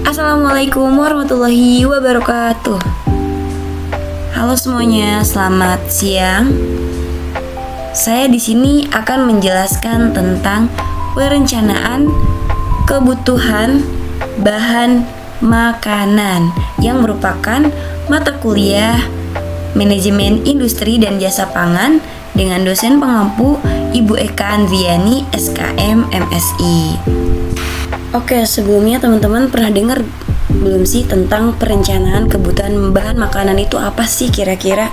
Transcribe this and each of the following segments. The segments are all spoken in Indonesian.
Assalamualaikum warahmatullahi wabarakatuh. Halo semuanya, selamat siang. Saya di sini akan menjelaskan tentang perencanaan kebutuhan bahan makanan yang merupakan mata kuliah Manajemen Industri dan Jasa Pangan dengan dosen pengampu Ibu Eka Andriani, SKM MSI. Oke, sebelumnya teman-teman pernah dengar belum sih tentang perencanaan kebutuhan bahan makanan itu apa sih kira-kira?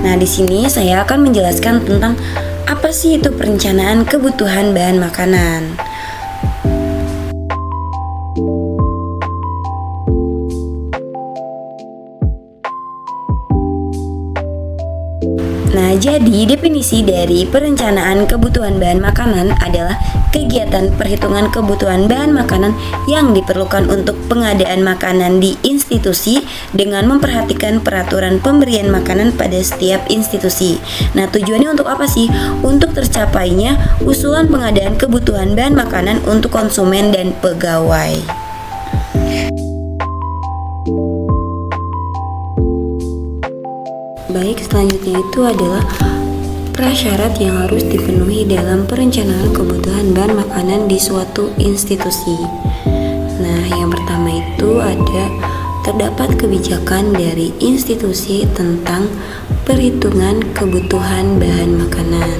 Nah, di sini saya akan menjelaskan tentang apa sih itu perencanaan kebutuhan bahan makanan. Nah, jadi definisi dari perencanaan kebutuhan bahan makanan adalah kegiatan perhitungan kebutuhan bahan makanan yang diperlukan untuk pengadaan makanan di institusi dengan memperhatikan peraturan pemberian makanan pada setiap institusi. Nah, tujuannya untuk apa sih? Untuk tercapainya usulan pengadaan kebutuhan bahan makanan untuk konsumen dan pegawai. Baik, selanjutnya itu adalah prasyarat yang harus dipenuhi dalam perencanaan kebutuhan bahan makanan di suatu institusi. Nah, yang pertama itu ada terdapat kebijakan dari institusi tentang perhitungan kebutuhan bahan makanan.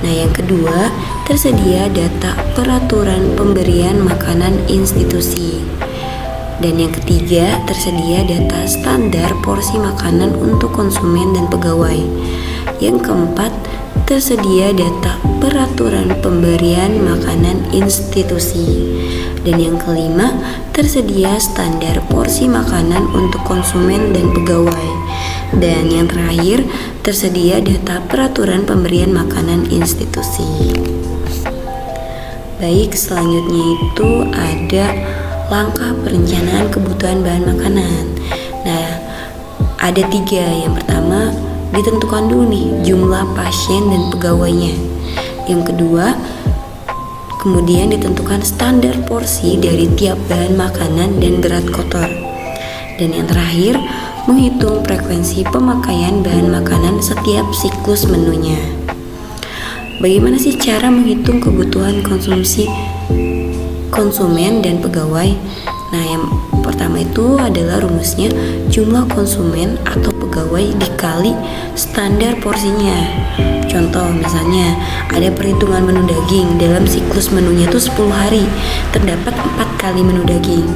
Nah, yang kedua, tersedia data peraturan pemberian makanan institusi. Dan yang ketiga, tersedia data standar porsi makanan untuk konsumen dan pegawai. Yang keempat, tersedia data peraturan pemberian makanan institusi. Dan yang kelima, tersedia standar porsi makanan untuk konsumen dan pegawai. Dan yang terakhir, tersedia data peraturan pemberian makanan institusi. Baik, selanjutnya itu ada langkah perencanaan kebutuhan bahan makanan. Nah, ada 3. Yang pertama, ditentukan dulu nih jumlah pasien dan pegawainya. Yang kedua, kemudian ditentukan standar porsi dari tiap bahan makanan dan berat kotor. Dan yang terakhir, menghitung frekuensi pemakaian bahan makanan setiap siklus menunya. Bagaimana sih cara menghitung kebutuhan konsumsi konsumen dan pegawai? Nah, yang pertama itu adalah rumusnya jumlah konsumen atau pegawai dikali standar porsinya. Contoh misalnya ada perhitungan menu daging, dalam siklus menunya itu 10 hari, terdapat 4 kali menu daging.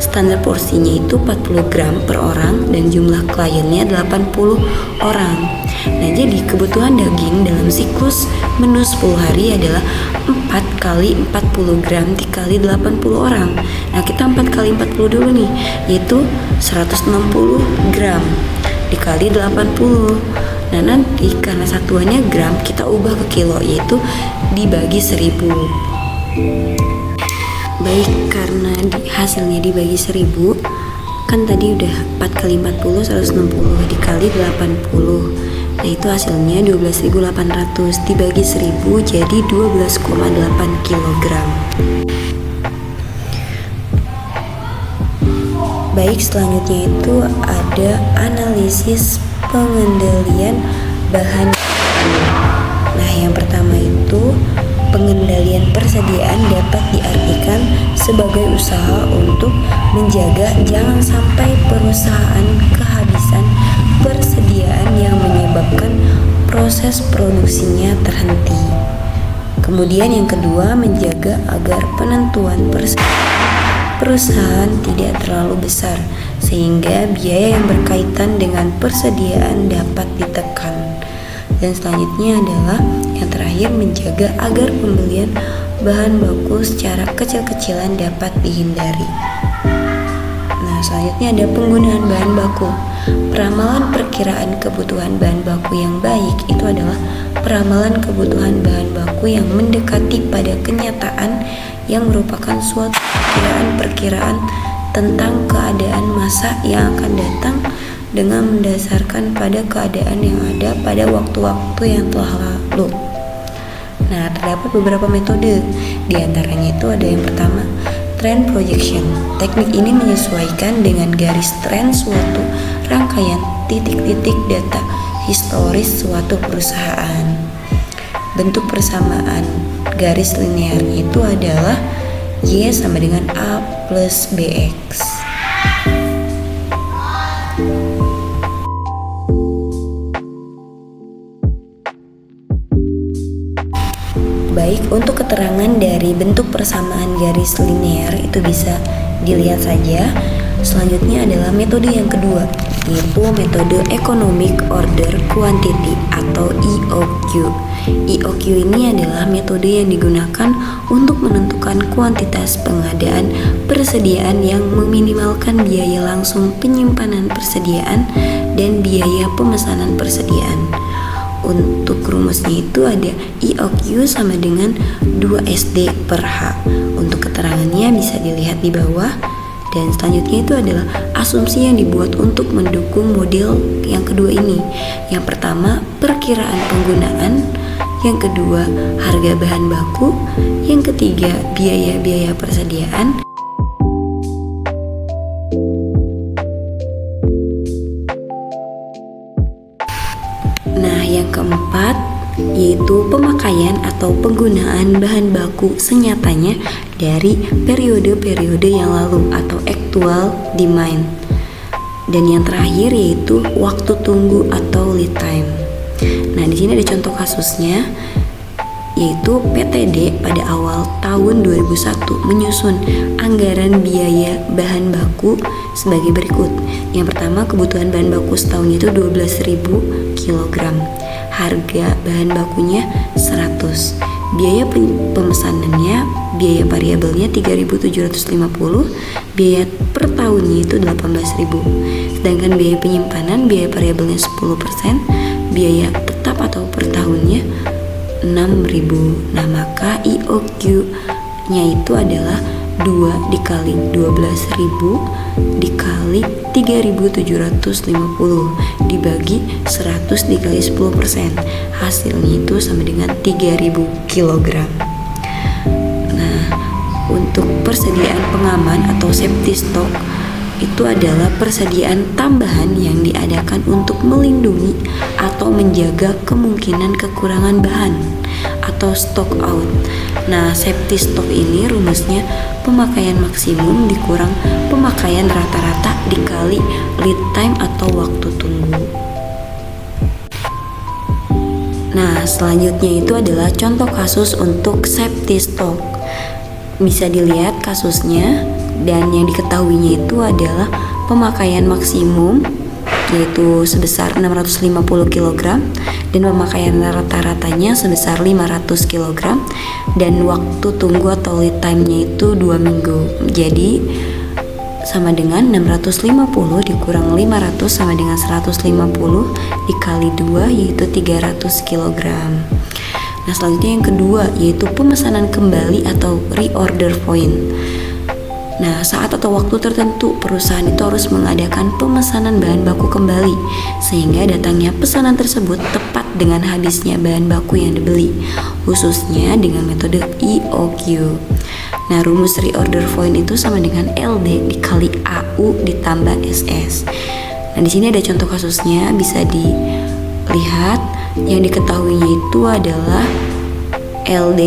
Standar porsinya itu 40 gram per orang dan jumlah kliennya 80 orang. Nah, jadi kebutuhan daging dalam siklus menu 10 hari adalah 4 kali 40 gram dikali 80 orang. Nah, kita 4 kali 40 dulu nih, yaitu 160 gram dikali 80. Nah, nanti karena satuannya gram, kita ubah ke kilo, yaitu dibagi 1000. Baik, karena hasilnya dibagi 1000, kan tadi udah 4 kali 40 160 dikali 80. Nah, itu hasilnya 12.800 dibagi 1000 jadi 12,8 kg. Baik, selanjutnya itu ada analisis pengendalian bahan. Nah, yang pertama itu pengendalian persediaan dapat diartikan sebagai usaha untuk menjaga jangan sampai perusahaan kehabisan persediaan yang menyebabkan proses produksinya terhenti. Kemudian yang kedua, menjaga agar penentuan perusahaan tidak terlalu besar sehingga biaya yang berkaitan dengan persediaan dapat ditekan. Dan selanjutnya adalah yang terakhir, menjaga agar pembelian bahan baku secara kecil-kecilan dapat dihindari. Nah, selanjutnya ada penggunaan bahan baku. Peramalan perkiraan kebutuhan bahan baku yang baik itu adalah peramalan kebutuhan bahan baku yang mendekati pada kenyataan yang merupakan suatu perkiraan tentang keadaan masa yang akan datang dengan mendasarkan pada keadaan yang ada pada waktu-waktu yang telah lalu. Nah, terdapat beberapa metode. Di antaranya itu ada yang pertama, Trend projection. Teknik ini menyesuaikan dengan garis tren suatu rangkaian titik-titik data historis suatu perusahaan. Bentuk persamaan garis linearnya itu adalah Y sama dengan A plus BX. Baik, untuk keterangan dari bentuk persamaan garis linear itu bisa dilihat saja. Selanjutnya adalah metode yang kedua, yaitu metode Economic Order Quantity atau EOQ. EOQ ini adalah metode yang digunakan untuk menentukan kuantitas pengadaan persediaan yang meminimalkan biaya langsung penyimpanan persediaan dan biaya pemesanan persediaan. Untuk rumusnya itu ada EOQ sama dengan 2SD per H. Untuk keterangannya bisa dilihat di bawah. Dan selanjutnya itu adalah asumsi yang dibuat untuk mendukung model yang kedua ini. Yang pertama, perkiraan penggunaan. Yang kedua, harga bahan baku. Yang ketiga, biaya-biaya persediaan. Nah, yang keempat yaitu pemakaian atau penggunaan bahan baku senyatanya dari periode-periode yang lalu atau actual demand. Dan yang terakhir yaitu waktu tunggu atau lead time. Nah, di sini ada contoh kasusnya, yaitu PTD pada awal tahun 2001 menyusun anggaran biaya bahan baku sebagai berikut. Yang pertama, kebutuhan bahan baku setahun itu 12.000 kg. Harga bahan bakunya 100. Biaya pemesanannya, biaya variabelnya 3.750, biaya per tahunnya itu 18.000. Sedangkan biaya penyimpanan, biaya variabelnya 10%, biaya tetap atau per tahunnya 6.000. Nah, maka EOQ-nya itu adalah 2 dikali 12.000 dikali 3.750 dibagi 100 dikali 10%. Hasilnya itu sama dengan 3.000 kg. Nah, untuk persediaan pengaman atau safety stock itu adalah persediaan tambahan yang diadakan untuk melindungi atau menjaga kemungkinan kekurangan bahan atau stock out. Nah, safety stock ini rumusnya pemakaian maksimum dikurang pemakaian rata-rata dikali lead time atau waktu tunggu. Nah, selanjutnya itu adalah contoh kasus untuk safety stock. Bisa dilihat kasusnya, dan yang diketahuinya itu adalah pemakaian maksimum yaitu sebesar 650 kg dan pemakaian rata-ratanya sebesar 500 kg dan waktu tunggu atau lead time-nya itu 2 minggu. Jadi sama dengan 650 dikurang 500 sama dengan 150 dikali 2 yaitu 300 kg. Nah, selanjutnya yang kedua yaitu pemesanan kembali atau reorder point. Nah, saat atau waktu tertentu perusahaan itu harus mengadakan pemesanan bahan baku kembali sehingga datangnya pesanan tersebut tepat dengan habisnya bahan baku yang dibeli, khususnya dengan metode EOQ. Nah, rumus reorder point itu sama dengan LD dikali AU ditambah SS. Nah, di sini ada contoh kasusnya, bisa dilihat. Yang diketahuinya itu adalah LD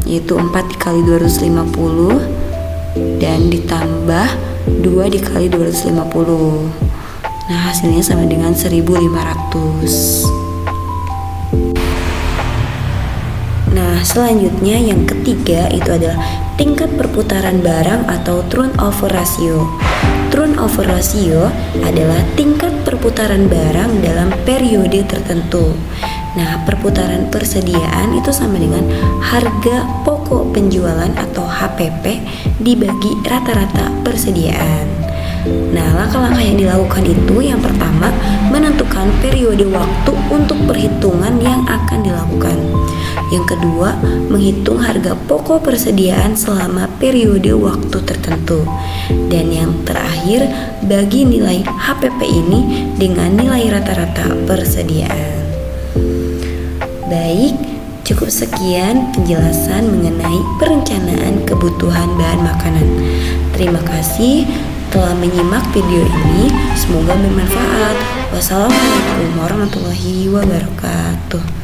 yaitu 4 dikali 250 dan ditambah 2 dikali 250. Nah, hasilnya sama dengan 1.500. Nah, selanjutnya yang ketiga itu adalah tingkat perputaran barang atau turnover ratio. Turnover ratio adalah tingkat perputaran barang dalam periode tertentu. Nah, perputaran persediaan itu sama dengan harga pokok penjualan atau HPP dibagi rata-rata persediaan. Nah, langkah-langkah yang dilakukan itu yang pertama, menentukan periode waktu untuk perhitungan yang akan dilakukan. Yang kedua, menghitung harga pokok persediaan selama periode waktu tertentu. Dan yang terakhir, bagi nilai HPP ini dengan nilai rata-rata persediaan. Baik, Cukup sekian penjelasan mengenai perencanaan kebutuhan bahan makanan. Terima kasih telah menyimak video ini. Semoga bermanfaat. Wassalamualaikum warahmatullahi wabarakatuh.